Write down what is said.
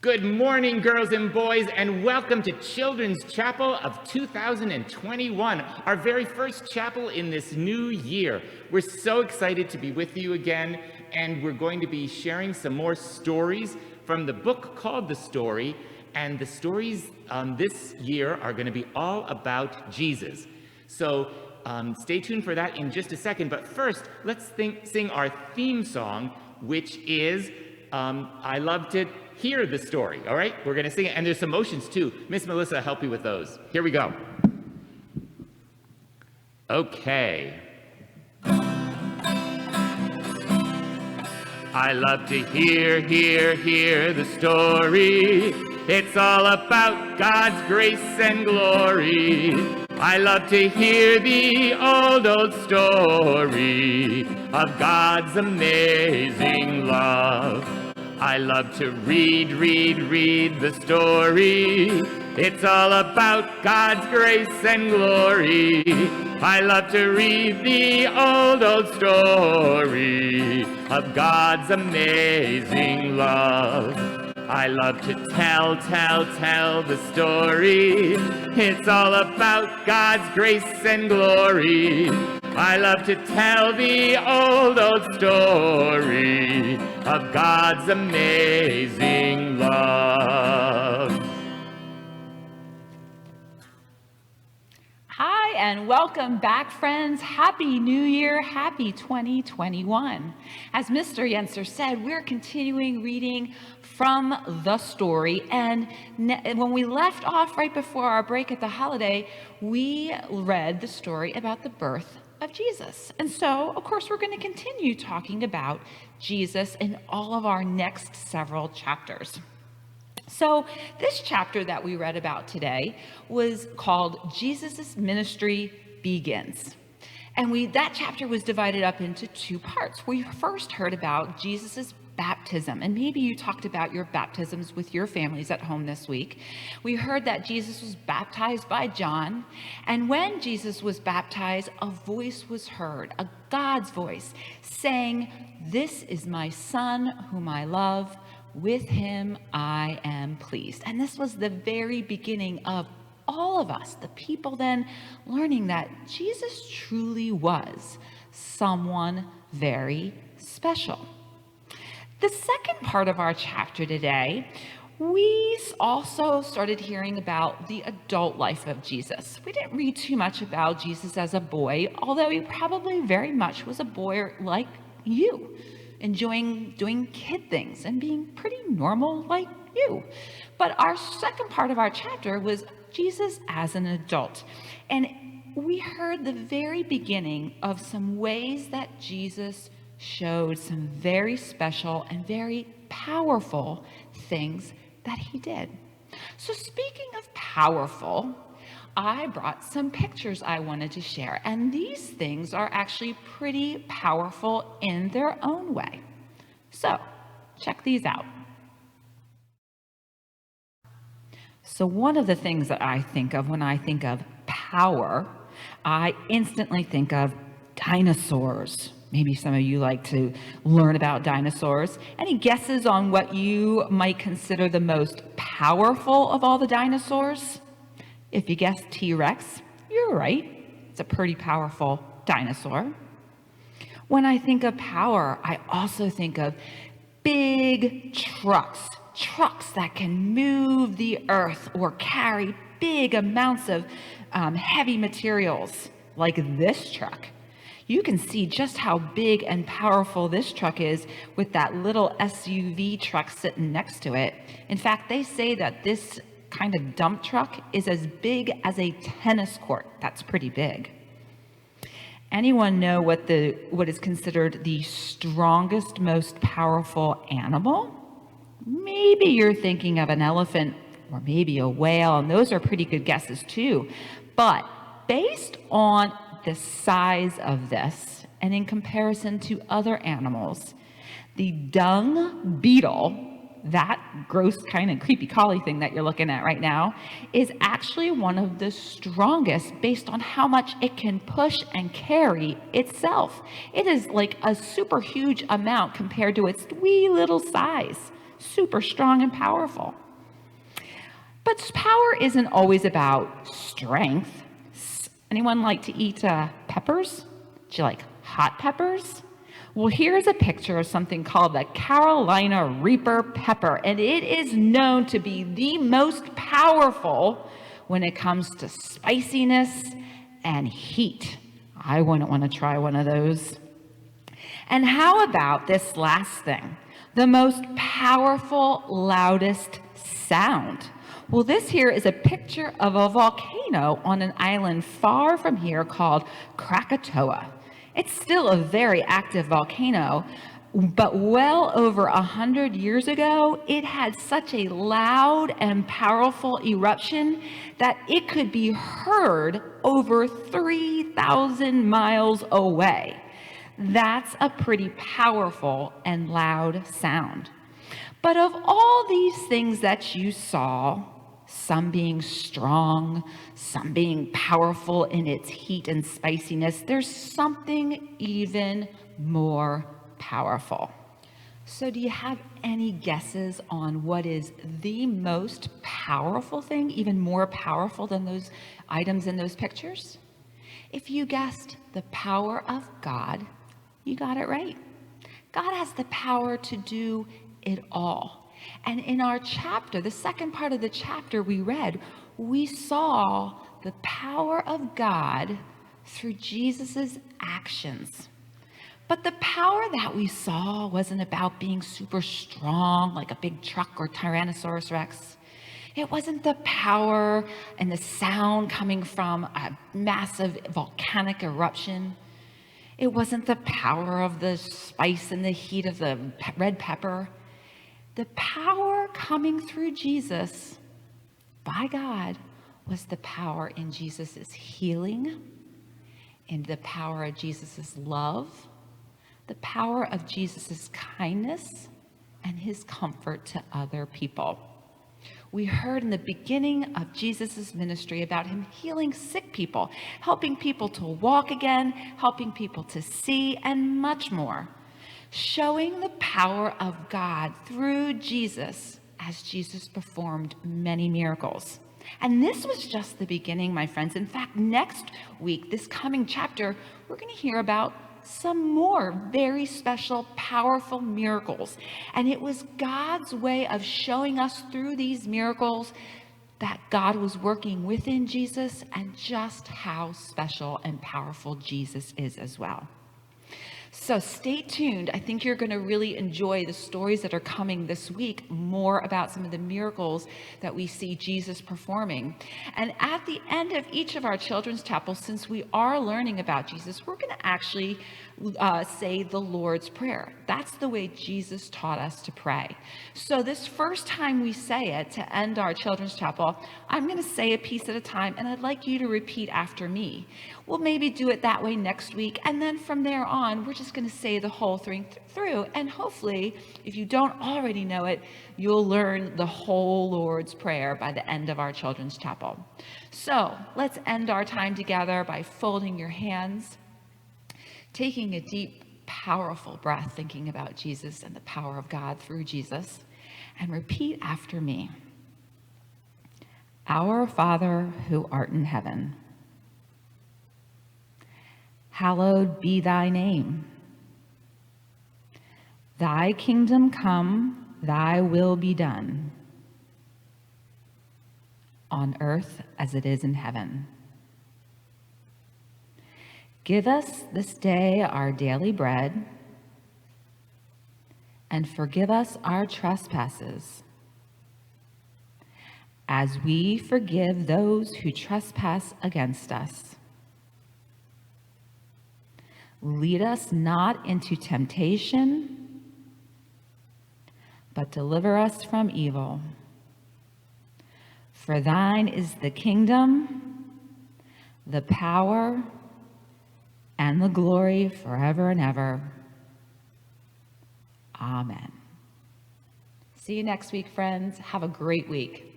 Good morning, girls and boys, and welcome to Children's Chapel of 2021, our very first chapel in this new year. We're so excited to be with you again, and we're going to be sharing some more stories from the book called The Story, and the stories this year are going to be all about Jesus. So stay tuned for that in just a second, but first, let's sing our theme song, which is I Love to Hear the Story, all right? We're going to sing it, and there's some motions too. Miss Melissa will help you with those. Here we go. Okay. I love to hear the story. It's all about God's grace and glory. I love to hear the old story of God's amazing love. I love to read the story. It's all about God's grace and glory. I love to read the old story of God's amazing love. I love to tell the story. It's all about God's grace and glory. I love to tell the old story of God's amazing love. Hi, and welcome back, friends. Happy New Year. Happy 2021. As Mr. Yenser said, we're continuing reading from the story. And when we left off right before our break at the holiday, we read the story about the birth of Jesus. And so, of course, we're going to continue talking about Jesus in all of our next several chapters. So this chapter that we read about today was called Jesus' Ministry Begins. And that chapter was divided up into two parts. We first heard about Jesus' baptism, and maybe you talked about your baptisms with your families at home this week. We heard that Jesus was baptized by John, and when Jesus was baptized, a voice was heard, a God's voice, saying, "This is my Son whom I love. With him I am pleased." And this was the very beginning of all of us, the people then learning that Jesus truly was someone very special. The second part of our chapter today, we also started hearing about the adult life of Jesus. We didn't read too much about Jesus as a boy, although he probably very much was a boy like you, enjoying doing kid things and being pretty normal like you. But our second part of our chapter was Jesus as an adult. And we heard the very beginning of some ways that Jesus showed some very special and very powerful things that he did. So speaking of powerful, I brought some pictures I wanted to share, and these things are actually pretty powerful in their own way. So check these out. So one of the things that I think of when I think of power, I instantly think of dinosaurs. Maybe some of you like to learn about dinosaurs. Any guesses on what you might consider the most powerful of all the dinosaurs? If you guessed T-Rex, you're right. It's a pretty powerful dinosaur. When I think of power, I also think of big trucks that can move the earth or carry big amounts of heavy materials, like this truck. You can see just how big and powerful this truck is with that little SUV truck sitting next to it. In fact, they say that this kind of dump truck is as big as a tennis court. That's pretty big. Anyone know what is considered the strongest, most powerful animal? Maybe you're thinking of an elephant or maybe a whale, and those are pretty good guesses too. But based on the size of this, and in comparison to other animals, the dung beetle, that gross kind of creepy crawly thing that you're looking at right now, is actually one of the strongest based on how much it can push and carry itself. It is like a super huge amount compared to its wee little size. super strong and powerful. But power isn't always about strength. Anyone like to eat peppers? Do you like hot peppers? Well, here's a picture of something called the Carolina Reaper pepper, and it is known to be the most powerful when it comes to spiciness and heat. I wouldn't want to try one of those. And how about this last thing? The most powerful, loudest sound. Well, this here is a picture of a volcano on an island far from here called Krakatoa. It's still a very active volcano, but well over 100 years ago, it had such a loud and powerful eruption that it could be heard over 3,000 miles away. That's a pretty powerful and loud sound. But of all these things that you saw, some being strong, some being powerful in its heat and spiciness, there's something even more powerful. So do you have any guesses on what is the most powerful thing, even more powerful than those items in those pictures? If you guessed the power of God, you got it right. God has the power to do it all. And in our chapter, the second part of the chapter we read, we saw the power of God through Jesus's actions. But the power that we saw wasn't about being super strong like a big truck or Tyrannosaurus Rex. It wasn't the power and the sound coming from a massive volcanic eruption. It wasn't the power of the spice and the heat of the red pepper. The power coming through Jesus by God was the power in Jesus's healing, in the power of Jesus's love, the power of Jesus's kindness, and his comfort to other people. We heard in the beginning of Jesus's ministry about him healing sick people, helping people to walk again, helping people to see, and much more. Showing the power of God through Jesus as Jesus performed many miracles. And this was just the beginning, my friends. In fact, next week, this coming chapter, we're going to hear about some more very special, powerful miracles. And it was God's way of showing us through these miracles that God was working within Jesus and just how special and powerful Jesus is as well. So stay tuned. I think you're going to really enjoy the stories that are coming this week, more about some of the miracles that we see Jesus performing. And at the end of each of our children's chapels, since we are learning about Jesus, we're going to actually say the Lord's Prayer. That's the way Jesus taught us to pray. So this first time we say it to end our children's chapel, I'm going to say a piece at a time, and I'd like you to repeat after me. We'll maybe do it that way next week, and then from there on, we're just going to say the whole thing through, and hopefully, if you don't already know it, you'll learn the whole Lord's Prayer by the end of our children's chapel. So let's end our time together by folding your hands, taking a deep, powerful breath, thinking about Jesus and the power of God through Jesus, and repeat after me. Our Father who art in heaven, hallowed be thy name. Thy kingdom come, thy will be done, on earth as it is in heaven. Give us this day our daily bread, and forgive us our trespasses, as we forgive those who trespass against us. Lead us not into temptation, but deliver us from evil. For thine is the kingdom, the power, and the glory forever and ever. Amen. See you next week, friends. Have a great week.